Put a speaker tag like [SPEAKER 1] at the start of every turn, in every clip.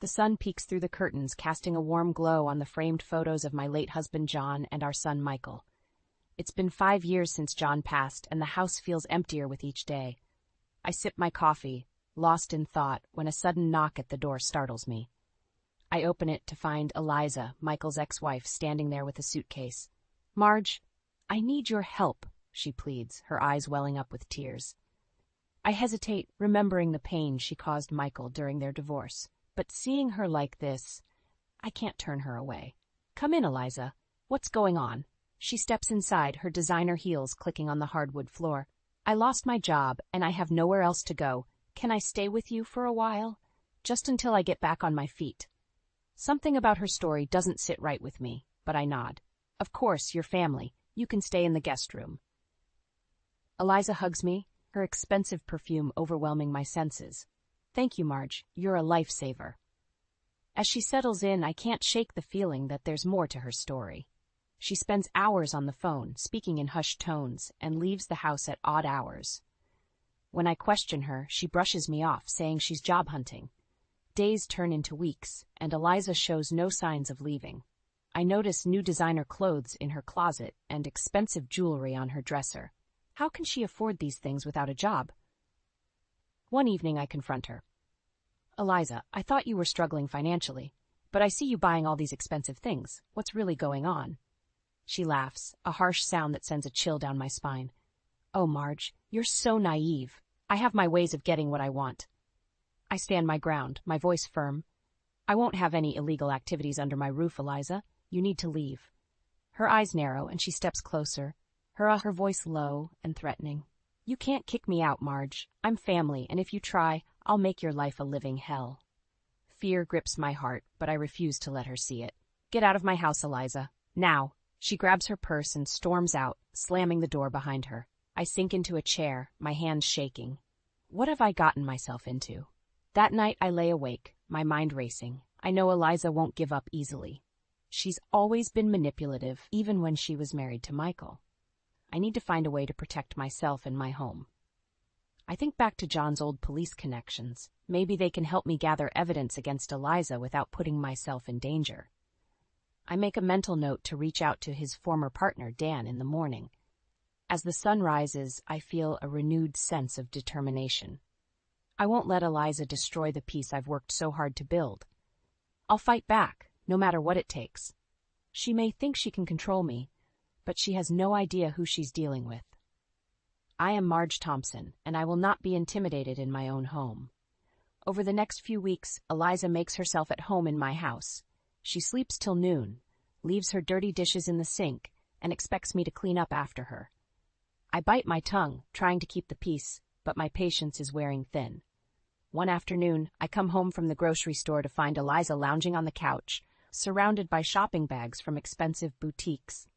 [SPEAKER 1] The sun peeks through the curtains, casting a warm glow on the framed photos of my late husband John and our son Michael. It's been 5 years since John passed, and the house feels emptier with each day. I sip my coffee, lost in thought, when a sudden knock at the door startles me. I open it to find Eliza, Michael's ex-wife, standing there with a suitcase. "Marge, I need your help," she pleads, her eyes welling up with tears. I hesitate, remembering the pain she caused Michael during their divorce. But seeing her like this, I can't turn her away. "Come in, Eliza. What's going on?" She steps inside, her designer heels clicking on the hardwood floor. "I lost my job, and I have nowhere else to go. Can I stay with you for a while? Just until I get back on my feet." Something about her story doesn't sit right with me, but I nod. "Of course, your family. You can stay in the guest room." Eliza hugs me, her expensive perfume overwhelming my senses. "Thank you, Marge. You're a lifesaver." As she settles in, I can't shake the feeling that there's more to her story. She spends hours on the phone, speaking in hushed tones, and leaves the house at odd hours. When I question her, she brushes me off, saying she's job hunting. Days turn into weeks, and Eliza shows no signs of leaving. I notice new designer clothes in her closet and expensive jewelry on her dresser. How can she afford these things without a job? One evening I confront her. "Eliza, I thought you were struggling financially, but I see you buying all these expensive things. What's really going on?" She laughs, a harsh sound that sends a chill down my spine. "Oh, Marge, you're so naive. I have my ways of getting what I want." I stand my ground, my voice firm. "I won't have any illegal activities under my roof, Eliza. You need to leave." Her eyes narrow, and she steps closer, her voice low and threatening. "You can't kick me out, Marge. I'm family, and if you try, I'll make your life a living hell." Fear grips my heart, but I refuse to let her see it. "Get out of my house, Eliza. Now." She grabs her purse and storms out, slamming the door behind her. I sink into a chair, my hands shaking. What have I gotten myself into? That night I lay awake, my mind racing. I know Eliza won't give up easily. She's always been manipulative, even when she was married to Michael. I need to find a way to protect myself and my home. I think back to John's old police connections. Maybe they can help me gather evidence against Eliza without putting myself in danger. I make a mental note to reach out to his former partner, Dan, in the morning. As the sun rises, I feel a renewed sense of determination. I won't let Eliza destroy the peace I've worked so hard to build. I'll fight back, no matter what it takes. She may think she can control me, but she has no idea who she's dealing with. I am Marge Thompson, and I will not be intimidated in my own home. Over the next few weeks, Eliza makes herself at home in my house. She sleeps till noon, leaves her dirty dishes in the sink, and expects me to clean up after her. I bite my tongue, trying to keep the peace, but my patience is wearing thin. One afternoon, I come home from the grocery store to find Eliza lounging on the couch, surrounded by shopping bags from expensive boutiques.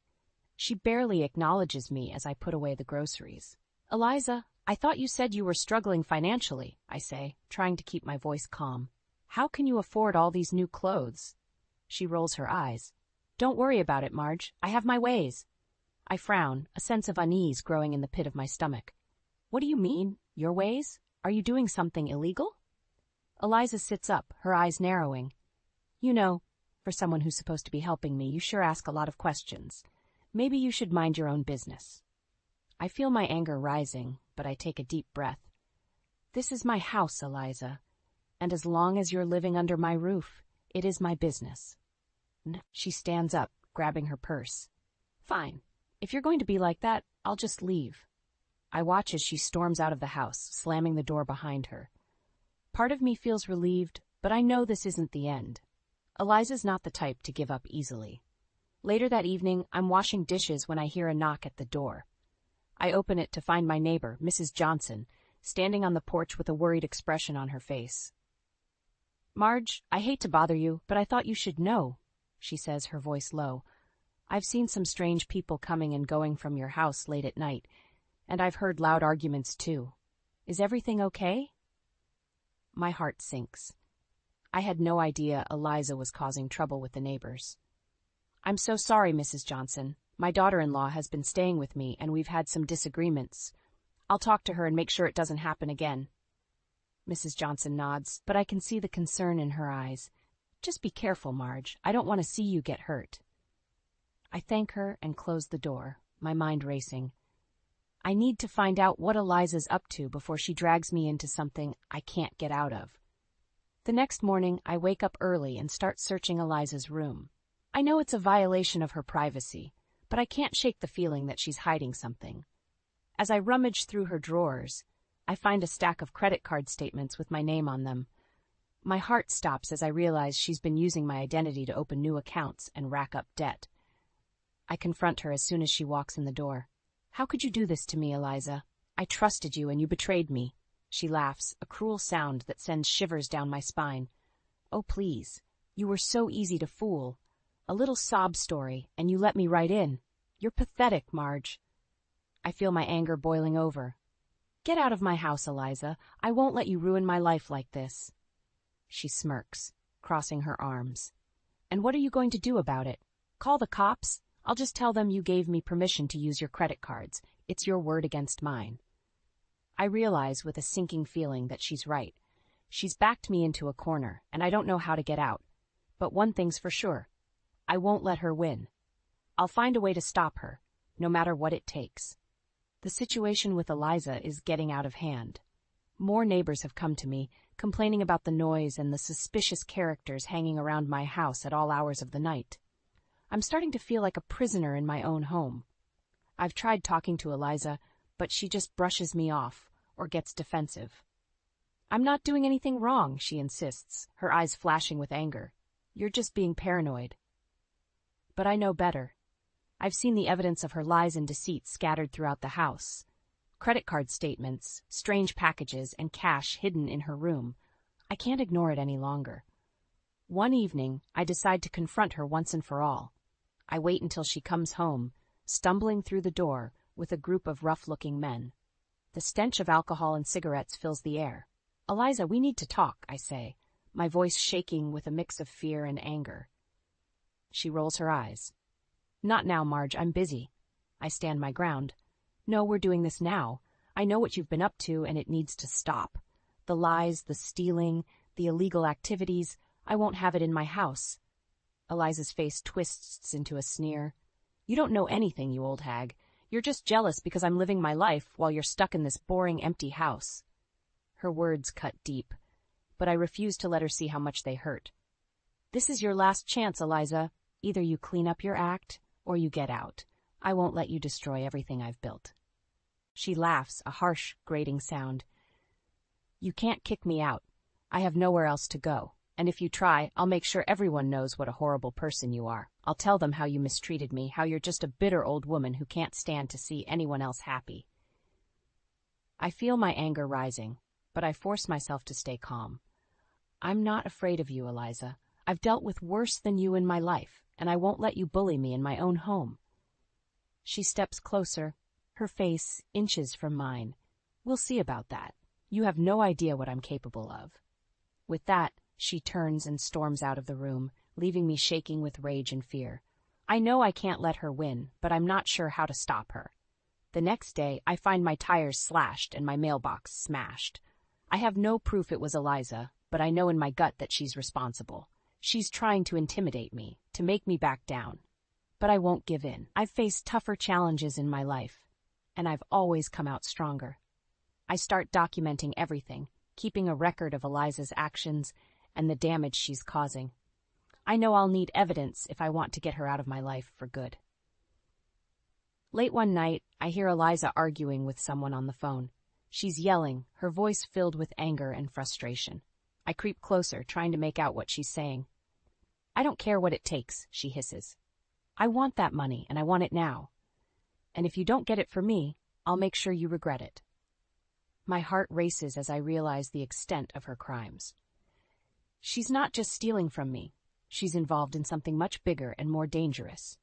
[SPEAKER 1] She barely acknowledges me as I put away the groceries. "Eliza, I thought you said you were struggling financially," I say, trying to keep my voice calm. "How can you afford all these new clothes?" She rolls her eyes. "Don't worry about it, Marge. I have my ways." I frown, a sense of unease growing in the pit of my stomach. "What do you mean, your ways? Are you doing something illegal?" Eliza sits up, her eyes narrowing. "You know, for someone who's supposed to be helping me, you sure ask a lot of questions. Maybe you should mind your own business." I feel my anger rising, but I take a deep breath. "This is my house, Eliza, and as long as you're living under my roof, it is my business." She stands up, grabbing her purse. "Fine. If you're going to be like that, I'll just leave." I watch as she storms out of the house, slamming the door behind her. Part of me feels relieved, but I know this isn't the end. Eliza's not the type to give up easily. Later that evening, I'm washing dishes when I hear a knock at the door. I open it to find my neighbor, Mrs. Johnson, standing on the porch with a worried expression on her face. "Marge, I hate to bother you, but I thought you should know," she says, her voice low. "I've seen some strange people coming and going from your house late at night, and I've heard loud arguments too. Is everything okay?" My heart sinks. I had no idea Eliza was causing trouble with the neighbors. "I'm so sorry, Mrs. Johnson. My daughter-in-law has been staying with me, and we've had some disagreements. I'll talk to her and make sure it doesn't happen again." Mrs. Johnson nods, but I can see the concern in her eyes. Just be careful, Marge. I don't want to see you get hurt. I thank her and close the door, my mind racing. I need to find out what Eliza's up to before she drags me into something I can't get out of. The next morning, I wake up early and start searching Eliza's room. I know it's a violation of her privacy, but I can't shake the feeling that she's hiding something. As I rummage through her drawers, I find a stack of credit card statements with my name on them. My heart stops as I realize she's been using my identity to open new accounts and rack up debt. I confront her as soon as she walks in the door. How could you do this to me, Eliza? I trusted you and you betrayed me. She laughs, a cruel sound that sends shivers down my spine. Oh, please. You were so easy to fool. A little sob story, and you let me right in. You're pathetic, Marge. I feel my anger boiling over. Get out of my house, Eliza. I won't let you ruin my life like this. She smirks, crossing her arms. And what are you going to do about it? Call the cops? I'll just tell them you gave me permission to use your credit cards. It's your word against mine. I realize with a sinking feeling that she's right. She's backed me into a corner, and I don't know how to get out. But one thing's for sure. I won't let her win. I'll find a way to stop her, no matter what it takes. The situation with Eliza is getting out of hand. More neighbors have come to me, complaining about the noise and the suspicious characters hanging around my house at all hours of the night. I'm starting to feel like a prisoner in my own home. I've tried talking to Eliza, but she just brushes me off or gets defensive. I'm not doing anything wrong, she insists, her eyes flashing with anger. You're just being paranoid. But I know better. I've seen the evidence of her lies and deceit scattered throughout the house. Credit card statements, strange packages, and cash hidden in her room. I can't ignore it any longer. One evening, I decide to confront her once and for all. I wait until she comes home, stumbling through the door with a group of rough-looking men. The stench of alcohol and cigarettes fills the air. Eliza, we need to talk, I say, my voice shaking with a mix of fear and anger. She rolls her eyes. Not now, Marge, I'm busy. I stand my ground. No, we're doing this now. I know what you've been up to, and it needs to stop. The lies, the stealing, the illegal activities, I won't have it in my house. Eliza's face twists into a sneer. You don't know anything, you old hag. You're just jealous because I'm living my life while you're stuck in this boring, empty house. Her words cut deep, but I refuse to let her see how much they hurt. This is your last chance, Eliza. Either you clean up your act, or you get out. I won't let you destroy everything I've built. She laughs, a harsh, grating sound. You can't kick me out. I have nowhere else to go. And if you try, I'll make sure everyone knows what a horrible person you are. I'll tell them how you mistreated me, how you're just a bitter old woman who can't stand to see anyone else happy. I feel my anger rising, but I force myself to stay calm. I'm not afraid of you, Eliza. I've dealt with worse than you in my life, and I won't let you bully me in my own home. She steps closer, her face inches from mine. We'll see about that. You have no idea what I'm capable of. With that, she turns and storms out of the room, leaving me shaking with rage and fear. I know I can't let her win, but I'm not sure how to stop her. The next day, I find my tires slashed and my mailbox smashed. I have no proof it was Eliza, but I know in my gut that she's responsible. She's trying to intimidate me, to make me back down. But I won't give in. I've faced tougher challenges in my life, and I've always come out stronger. I start documenting everything, keeping a record of Eliza's actions and the damage she's causing. I know I'll need evidence if I want to get her out of my life for good. Late one night, I hear Eliza arguing with someone on the phone. She's yelling, her voice filled with anger and frustration. I creep closer, trying to make out what she's saying. I don't care what it takes, she hisses. I want that money, and I want it now. And if you don't get it for me, I'll make sure you regret it. My heart races as I realize the extent of her crimes. She's not just stealing from me. She's involved in something much bigger and more dangerous.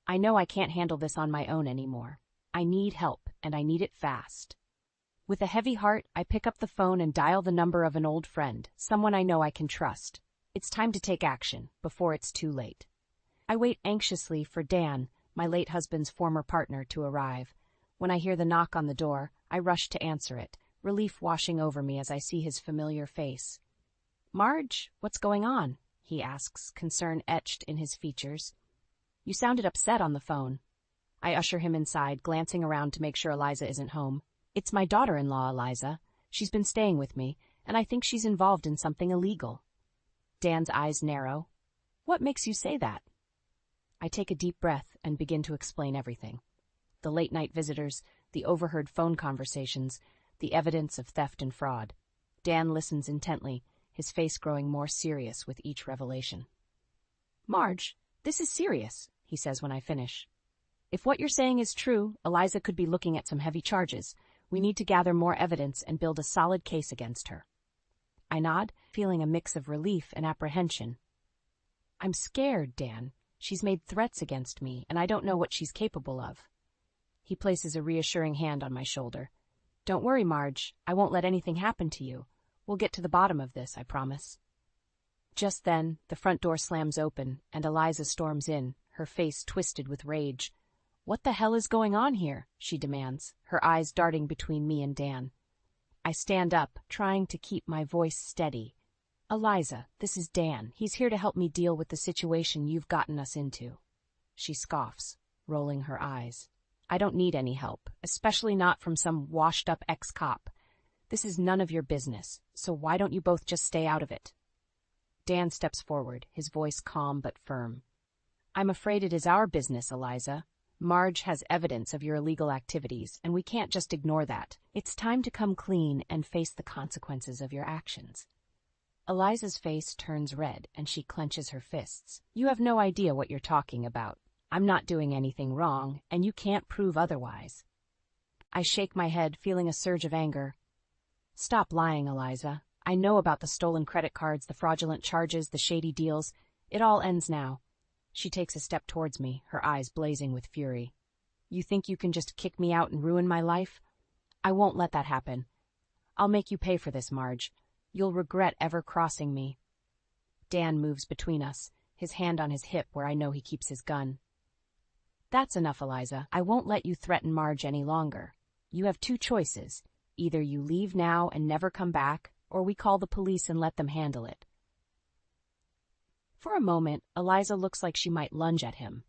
[SPEAKER 1] I know I can't handle this on my own anymore. I need help, and I need it fast. With a heavy heart, I pick up the phone and dial the number of an old friend, someone I know I can trust. It's time to take action, before it's too late. I wait anxiously for Dan, my late husband's former partner, to arrive. When I hear the knock on the door, I rush to answer it, relief washing over me as I see his familiar face. "Marge, what's going on?" he asks, concern etched in his features. "You sounded upset on the phone." I usher him inside, glancing around to make sure Eliza isn't home. "It's my daughter-in-law, Eliza. She's been staying with me, and I think she's involved in something illegal." Dan's eyes narrow. "What makes you say that?" I take a deep breath and begin to explain everything. The late-night visitors, the overheard phone conversations, the evidence of theft and fraud. Dan listens intently, his face growing more serious with each revelation. "Marge, this is serious," he says when I finish. "If what you're saying is true, Eliza could be looking at some heavy charges. We need to gather more evidence and build a solid case against her." I nod, feeling a mix of relief and apprehension. "I'm scared, Dan. She's made threats against me, and I don't know what she's capable of." He places a reassuring hand on my shoulder. "Don't worry, Marge. I won't let anything happen to you. We'll get to the bottom of this, I promise." Just then, the front door slams open, and Eliza storms in, her face twisted with rage. "What the hell is going on here?" she demands, her eyes darting between me and Dan. I stand up, trying to keep my voice steady. "Eliza, this is Dan. He's here to help me deal with the situation you've gotten us into." She scoffs, rolling her eyes. "I don't need any help, especially not from some washed-up ex-cop. This is none of your business, so why don't you both just stay out of it?" Dan steps forward, his voice calm but firm. "I'm afraid it is our business, Eliza. Marge has evidence of your illegal activities, and we can't just ignore that. It's time to come clean and face the consequences of your actions." Eliza's face turns red, and she clenches her fists. "You have no idea what you're talking about. I'm not doing anything wrong, and you can't prove otherwise." I shake my head, feeling a surge of anger. "Stop lying, Eliza. I know about the stolen credit cards, the fraudulent charges, the shady deals. It all ends now." She takes a step towards me, her eyes blazing with fury. "You think you can just kick me out and ruin my life? I won't let that happen. I'll make you pay for this, Marge. You'll regret ever crossing me." Dan moves between us, his hand on his hip where I know he keeps his gun. "That's enough, Eliza. I won't let you threaten Marge any longer. You have two choices. Either you leave now and never come back, or we call the police and let them handle it." For a moment, Eliza looks like she might lunge at him,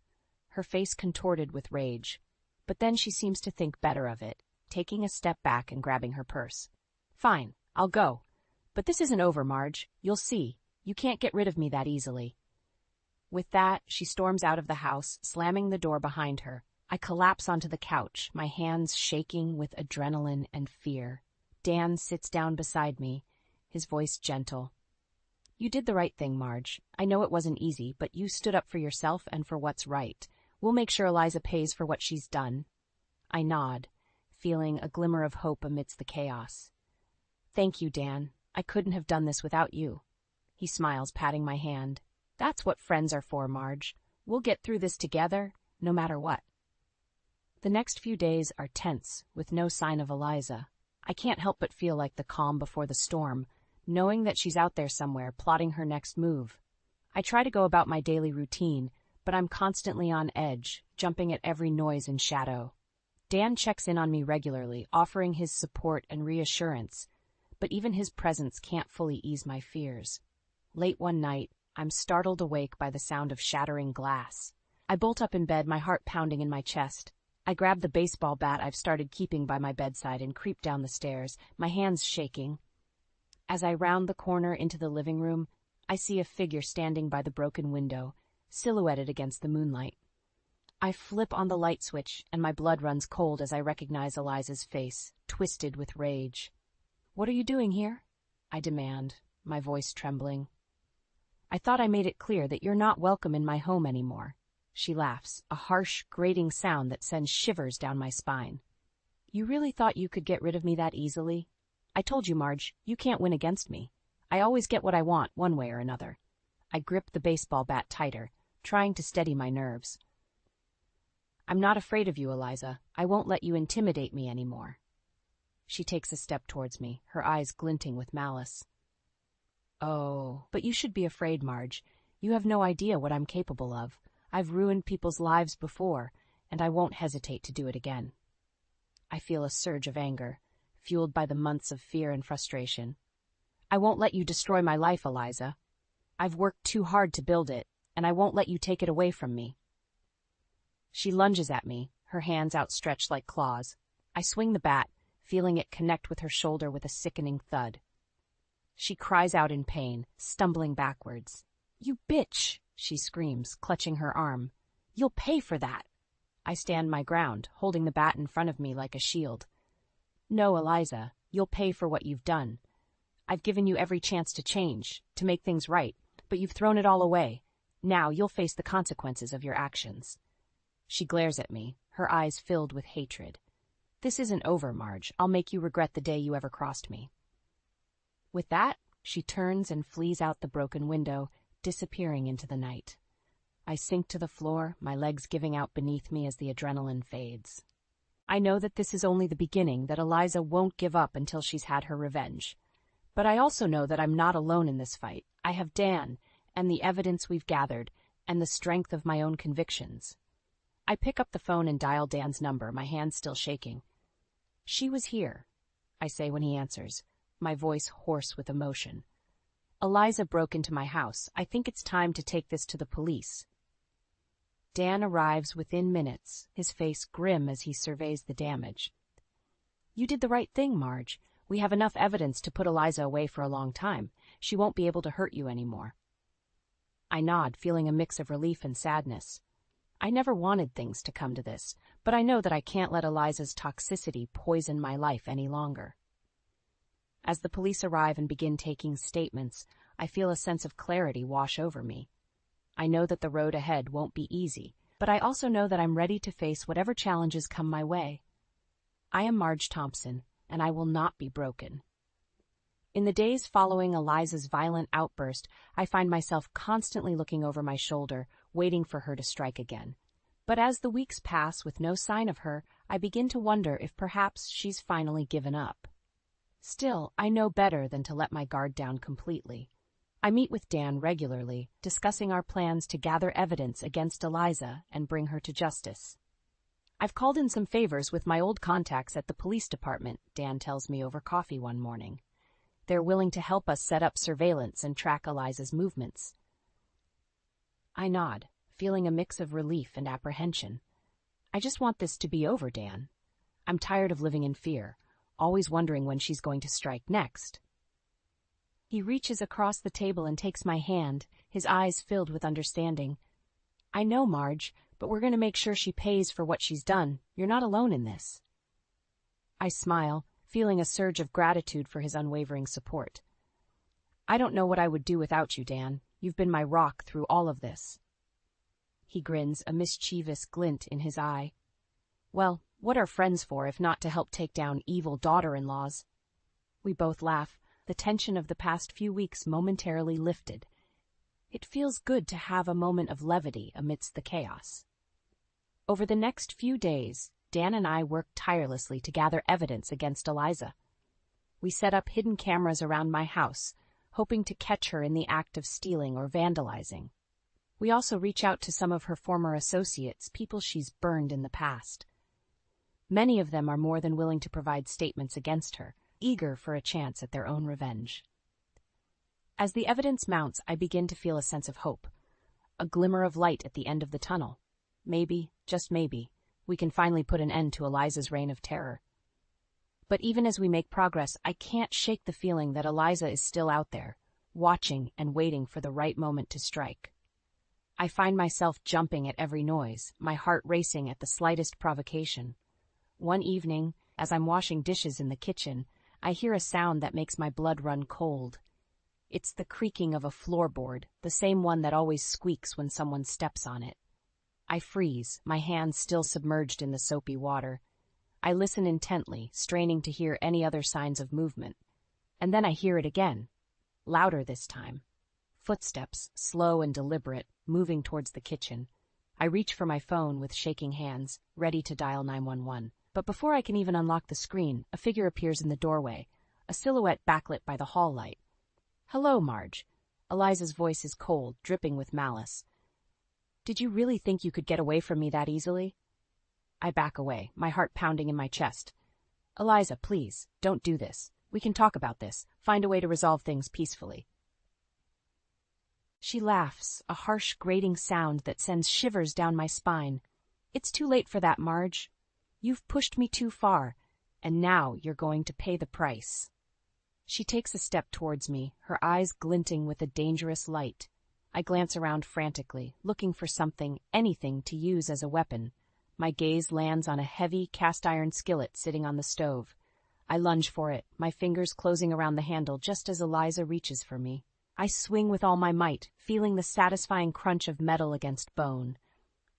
[SPEAKER 1] her face contorted with rage. But then she seems to think better of it, taking a step back and grabbing her purse. "Fine, I'll go. But this isn't over, Marge. You'll see. You can't get rid of me that easily." With that, she storms out of the house, slamming the door behind her. I collapse onto the couch, my hands shaking with adrenaline and fear. Dan sits down beside me, his voice gentle. "You did the right thing, Marge. I know it wasn't easy, but you stood up for yourself and for what's right. We'll make sure Eliza pays for what she's done." I nod, feeling a glimmer of hope amidst the chaos. "Thank you, Dan. I couldn't have done this without you." He smiles, patting my hand. "That's what friends are for, Marge. We'll get through this together, no matter what." The next few days are tense, with no sign of Eliza. I can't help but feel like the calm before the storm, knowing that she's out there somewhere, plotting her next move. I try to go about my daily routine, but I'm constantly on edge, jumping at every noise and shadow. Dan checks in on me regularly, offering his support and reassurance, but even his presence can't fully ease my fears. Late one night, I'm startled awake by the sound of shattering glass. I bolt up in bed, my heart pounding in my chest. I grab the baseball bat I've started keeping by my bedside and creep down the stairs, my hands shaking. As I round the corner into the living room, I see a figure standing by the broken window, silhouetted against the moonlight. I flip on the light switch, and my blood runs cold as I recognize Eliza's face, twisted with rage. "What are you doing here?" I demand, my voice trembling. "I thought I made it clear that you're not welcome in my home anymore." She laughs, a harsh, grating sound that sends shivers down my spine. "You really thought you could get rid of me that easily? I told you, Marge, you can't win against me. I always get what I want, one way or another." I grip the baseball bat tighter, trying to steady my nerves. "I'm not afraid of you, Eliza. I won't let you intimidate me anymore." She takes a step towards me, her eyes glinting with malice. "Oh, but you should be afraid, Marge. You have no idea what I'm capable of. I've ruined people's lives before, and I won't hesitate to do it again." I feel a surge of anger, fueled by the months of fear and frustration. I won't let you destroy my life, Eliza. I've worked too hard to build it, and I won't let you take it away from me. She lunges at me, her hands outstretched like claws. I swing the bat, feeling it connect with her shoulder with a sickening thud. She cries out in pain, stumbling backwards. "You bitch!" she screams, clutching her arm. "You'll pay for that!" I stand my ground, holding the bat in front of me like a shield. "No, Eliza, you'll pay for what you've done. I've given you every chance to change, to make things right, but you've thrown it all away. Now you'll face the consequences of your actions." She glares at me, her eyes filled with hatred. "This isn't over, Marge. I'll make you regret the day you ever crossed me." With that, she turns and flees out the broken window, disappearing into the night. I sink to the floor, my legs giving out beneath me as the adrenaline fades. I know that this is only the beginning, that Eliza won't give up until she's had her revenge. But I also know that I'm not alone in this fight. I have Dan, and the evidence we've gathered, and the strength of my own convictions. I pick up the phone and dial Dan's number, my hands still shaking. "She was here," I say when he answers, my voice hoarse with emotion. "Eliza broke into my house. I think it's time to take this to the police." Dan arrives within minutes, his face grim as he surveys the damage. "You did the right thing, Marge. We have enough evidence to put Eliza away for a long time. She won't be able to hurt you anymore." I nod, feeling a mix of relief and sadness. I never wanted things to come to this, but I know that I can't let Eliza's toxicity poison my life any longer. As the police arrive and begin taking statements, I feel a sense of clarity wash over me. I know that the road ahead won't be easy, but I also know that I'm ready to face whatever challenges come my way. I am Marge Thompson, and I will not be broken. In the days following Eliza's violent outburst, I find myself constantly looking over my shoulder, waiting for her to strike again. But as the weeks pass with no sign of her, I begin to wonder if perhaps she's finally given up. Still, I know better than to let my guard down completely. I meet with Dan regularly, discussing our plans to gather evidence against Eliza and bring her to justice. "I've called in some favors with my old contacts at the police department," Dan tells me over coffee one morning. "They're willing to help us set up surveillance and track Eliza's movements." I nod, feeling a mix of relief and apprehension. "I just want this to be over, Dan. I'm tired of living in fear, always wondering when she's going to strike next." He reaches across the table and takes my hand, his eyes filled with understanding. "I know, Marge, but we're going to make sure she pays for what she's done. You're not alone in this." I smile, feeling a surge of gratitude for his unwavering support. "I don't know what I would do without you, Dan. You've been my rock through all of this." He grins, a mischievous glint in his eye. "Well, what are friends for if not to help take down evil daughter-in-laws?" We both laugh, the tension of the past few weeks momentarily lifted. It feels good to have a moment of levity amidst the chaos. Over the next few days, Dan and I worked tirelessly to gather evidence against Eliza. We set up hidden cameras around my house, hoping to catch her in the act of stealing or vandalizing. We also reach out to some of her former associates, people she's burned in the past. Many of them are more than willing to provide statements against her, eager for a chance at their own revenge. As the evidence mounts, I begin to feel a sense of hope, a glimmer of light at the end of the tunnel. Maybe, just maybe, we can finally put an end to Eliza's reign of terror. But even as we make progress, I can't shake the feeling that Eliza is still out there, watching and waiting for the right moment to strike. I find myself jumping at every noise, my heart racing at the slightest provocation. One evening, as I'm washing dishes in the kitchen, I hear a sound that makes my blood run cold. It's the creaking of a floorboard, the same one that always squeaks when someone steps on it. I freeze, my hands still submerged in the soapy water. I listen intently, straining to hear any other signs of movement. And then I hear it again, louder this time. Footsteps, slow and deliberate, moving towards the kitchen. I reach for my phone with shaking hands, ready to dial 911. But before I can even unlock the screen, a figure appears in the doorway, a silhouette backlit by the hall light. "Hello, Marge." Eliza's voice is cold, dripping with malice. "Did you really think you could get away from me that easily?" I back away, my heart pounding in my chest. Eliza, please, don't do this. We can talk about this, find a way to resolve things peacefully. She laughs, a harsh, grating sound that sends shivers down my spine. It's too late for that, Marge. You've pushed me too far, and now you're going to pay the price. She takes a step towards me, her eyes glinting with a dangerous light. I glance around frantically, looking for something, anything to use as a weapon. My gaze lands on a heavy, cast-iron skillet sitting on the stove. I lunge for it, my fingers closing around the handle just as Eliza reaches for me. I swing with all my might, feeling the satisfying crunch of metal against bone.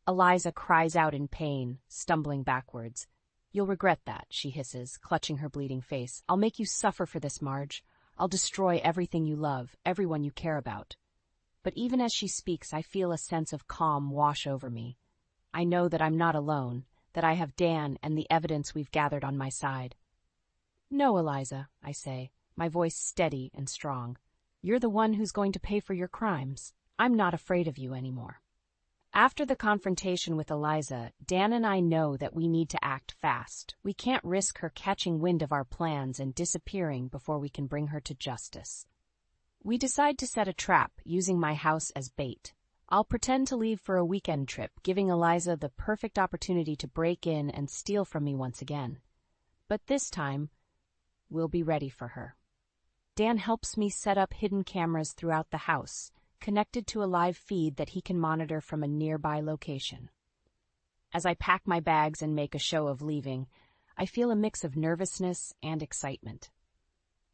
[SPEAKER 1] Eliza cries out in pain, stumbling backwards. You'll regret that, she hisses, clutching her bleeding face. I'll make you suffer for this, Marge. I'll destroy everything you love, everyone you care about. But even as she speaks, I feel a sense of calm wash over me. I know that I'm not alone, that I have Dan and the evidence we've gathered on my side. No, Eliza, I say, my voice steady and strong. You're the one who's going to pay for your crimes. I'm not afraid of you anymore. After the confrontation with Eliza, Dan and I know that we need to act fast. We can't risk her catching wind of our plans and disappearing before we can bring her to justice. We decide to set a trap, using my house as bait. I'll pretend to leave for a weekend trip, giving Eliza the perfect opportunity to break in and steal from me once again. But this time, we'll be ready for her. Dan helps me set up hidden cameras throughout the house, connected to a live feed that he can monitor from a nearby location. As I pack my bags and make a show of leaving, I feel a mix of nervousness and excitement.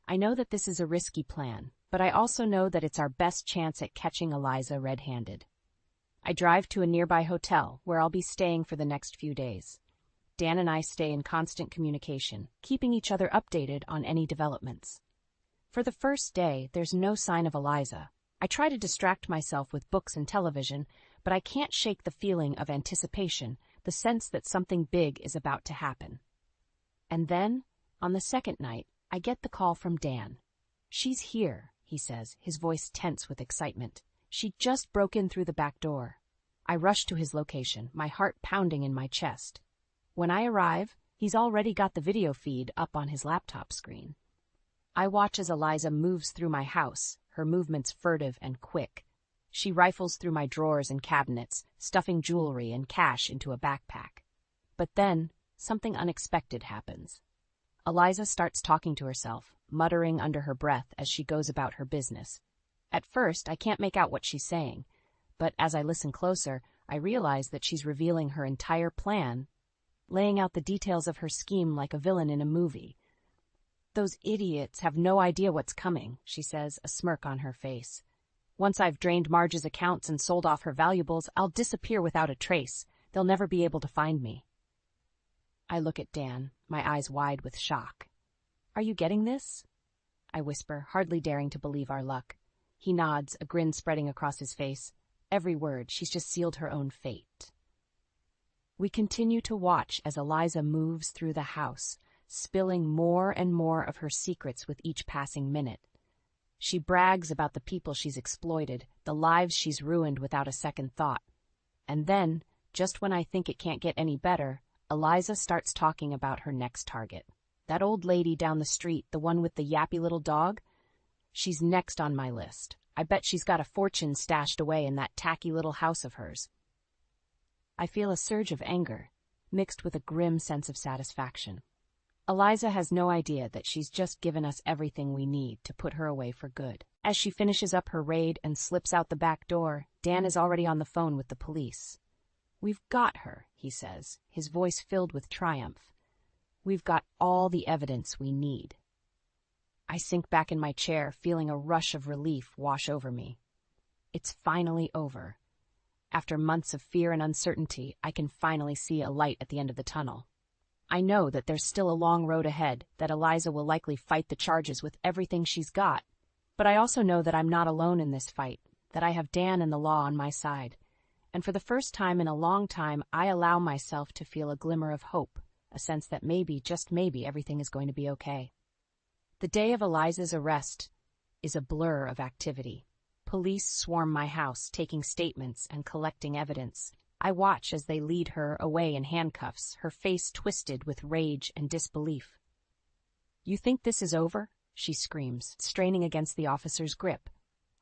[SPEAKER 1] I know that this is a risky plan, but I also know that it's our best chance at catching Eliza red-handed. I drive to a nearby hotel, where I'll be staying for the next few days. Dan and I stay in constant communication, keeping each other updated on any developments. For the first day, there's no sign of Eliza. I try to distract myself with books and television, but I can't shake the feeling of anticipation, the sense that something big is about to happen. And then, on the second night, I get the call from Dan. She's here, he says, his voice tense with excitement. She just broke in through the back door. I rush to his location, my heart pounding in my chest. When I arrive, he's already got the video feed up on his laptop screen. I watch as Eliza moves through my house, her movements furtive and quick. She rifles through my drawers and cabinets, stuffing jewelry and cash into a backpack. But then, something unexpected happens. Eliza starts talking to herself, muttering under her breath as she goes about her business. At first, I can't make out what she's saying, but as I listen closer, I realize that she's revealing her entire plan, laying out the details of her scheme like a villain in a movie. Those idiots have no idea what's coming, she says, a smirk on her face. Once I've drained Marge's accounts and sold off her valuables, I'll disappear without a trace. They'll never be able to find me. I look at Dan, my eyes wide with shock. Are you getting this? I whisper, hardly daring to believe our luck. He nods, a grin spreading across his face. Every word, she's just sealed her own fate. We continue to watch as Eliza moves through the house, spilling more and more of her secrets with each passing minute. She brags about the people she's exploited, the lives she's ruined without a second thought. And then, just when I think it can't get any better, Eliza starts talking about her next target. That old lady down the street, the one with the yappy little dog? She's next on my list. I bet she's got a fortune stashed away in that tacky little house of hers. I feel a surge of anger, mixed with a grim sense of satisfaction. Eliza has no idea that she's just given us everything we need to put her away for good. As she finishes up her raid and slips out the back door, Dan is already on the phone with the police. We've got her, he says, his voice filled with triumph. We've got all the evidence we need. I sink back in my chair, feeling a rush of relief wash over me. It's finally over. After months of fear and uncertainty, I can finally see a light at the end of the tunnel. I know that there's still a long road ahead, that Eliza will likely fight the charges with everything she's got. But I also know that I'm not alone in this fight, that I have Dan and the law on my side. And for the first time in a long time, I allow myself to feel a glimmer of hope, a sense that maybe, just maybe, everything is going to be okay. The day of Eliza's arrest is a blur of activity. Police swarm my house, taking statements and collecting evidence. I watch as they lead her away in handcuffs, her face twisted with rage and disbelief. "You think this is over?" she screams, straining against the officer's grip.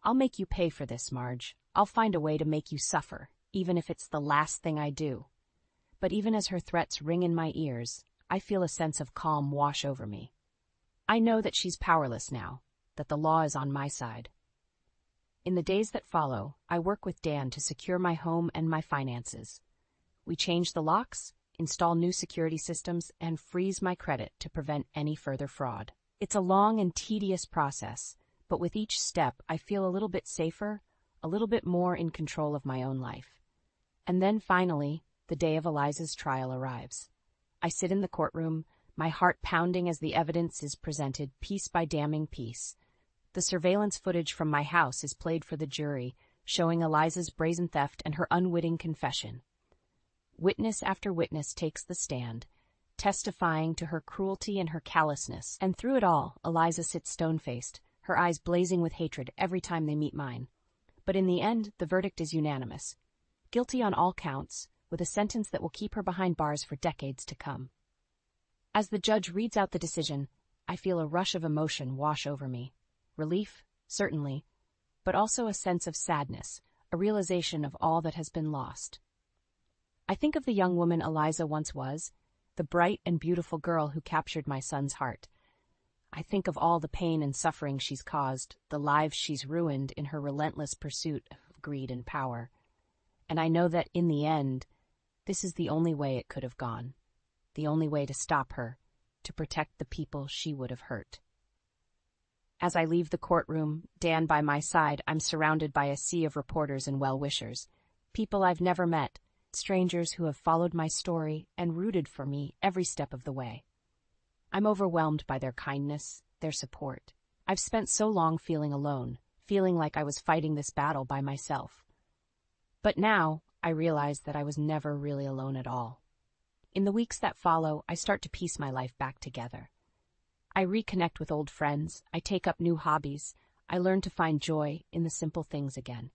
[SPEAKER 1] "I'll make you pay for this, Marge. I'll find a way to make you suffer, even if it's the last thing I do." But even as her threats ring in my ears, I feel a sense of calm wash over me. I know that she's powerless now, that the law is on my side. In the days that follow, I work with Dan to secure my home and my finances. We change the locks, install new security systems, and freeze my credit to prevent any further fraud. It's a long and tedious process, but with each step I feel a little bit safer, a little bit more in control of my own life. And then finally, the day of Eliza's trial arrives. I sit in the courtroom, my heart pounding as the evidence is presented piece by damning piece. The surveillance footage from my house is played for the jury, showing Eliza's brazen theft and her unwitting confession. Witness after witness takes the stand, testifying to her cruelty and her callousness, and through it all, Eliza sits stone-faced, her eyes blazing with hatred every time they meet mine. But in the end, the verdict is unanimous. Guilty on all counts, with a sentence that will keep her behind bars for decades to come. As the judge reads out the decision, I feel a rush of emotion wash over me. Relief, certainly, but also a sense of sadness, a realization of all that has been lost. I think of the young woman Eliza once was, the bright and beautiful girl who captured my son's heart. I think of all the pain and suffering she's caused, the lives she's ruined in her relentless pursuit of greed and power. And I know that, in the end, this is the only way it could have gone, the only way to stop her, to protect the people she would have hurt. As I leave the courtroom, Dan by my side, I'm surrounded by a sea of reporters and well-wishers, people I've never met, strangers who have followed my story and rooted for me every step of the way. I'm overwhelmed by their kindness, their support. I've spent so long feeling alone, feeling like I was fighting this battle by myself. But now, I realize that I was never really alone at all. In the weeks that follow, I start to piece my life back together. I reconnect with old friends, I take up new hobbies, I learn to find joy in the simple things again.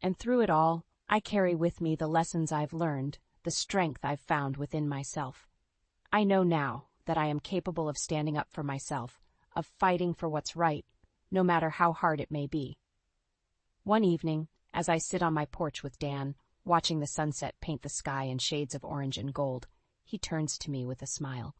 [SPEAKER 1] And through it all, I carry with me the lessons I've learned, the strength I've found within myself. I know now that I am capable of standing up for myself, of fighting for what's right, no matter how hard it may be. One evening, as I sit on my porch with Dan, watching the sunset paint the sky in shades of orange and gold, he turns to me with a smile.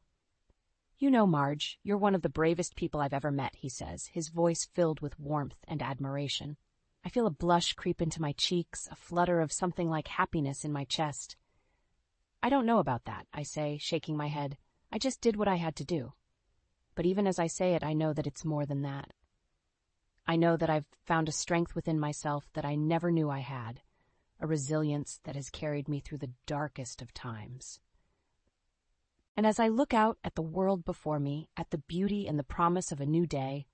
[SPEAKER 1] "You know, Marge, you're one of the bravest people I've ever met," he says, his voice filled with warmth and admiration. I feel a blush creep into my cheeks, a flutter of something like happiness in my chest. "I don't know about that," I say, shaking my head. "I just did what I had to do." But even as I say it, I know that it's more than that. I know that I've found a strength within myself that I never knew I had, a resilience that has carried me through the darkest of times. And as I look out at the world before me, at the beauty and the promise of a new day,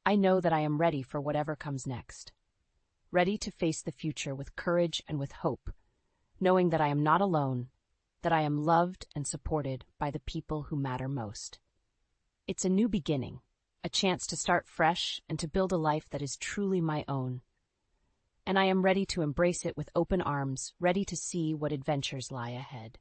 [SPEAKER 1] I know that I am ready for whatever comes next. Ready to face the future with courage and with hope, knowing that I am not alone, that I am loved and supported by the people who matter most. It's a new beginning, a chance to start fresh and to build a life that is truly my own. And I am ready to embrace it with open arms, ready to see what adventures lie ahead.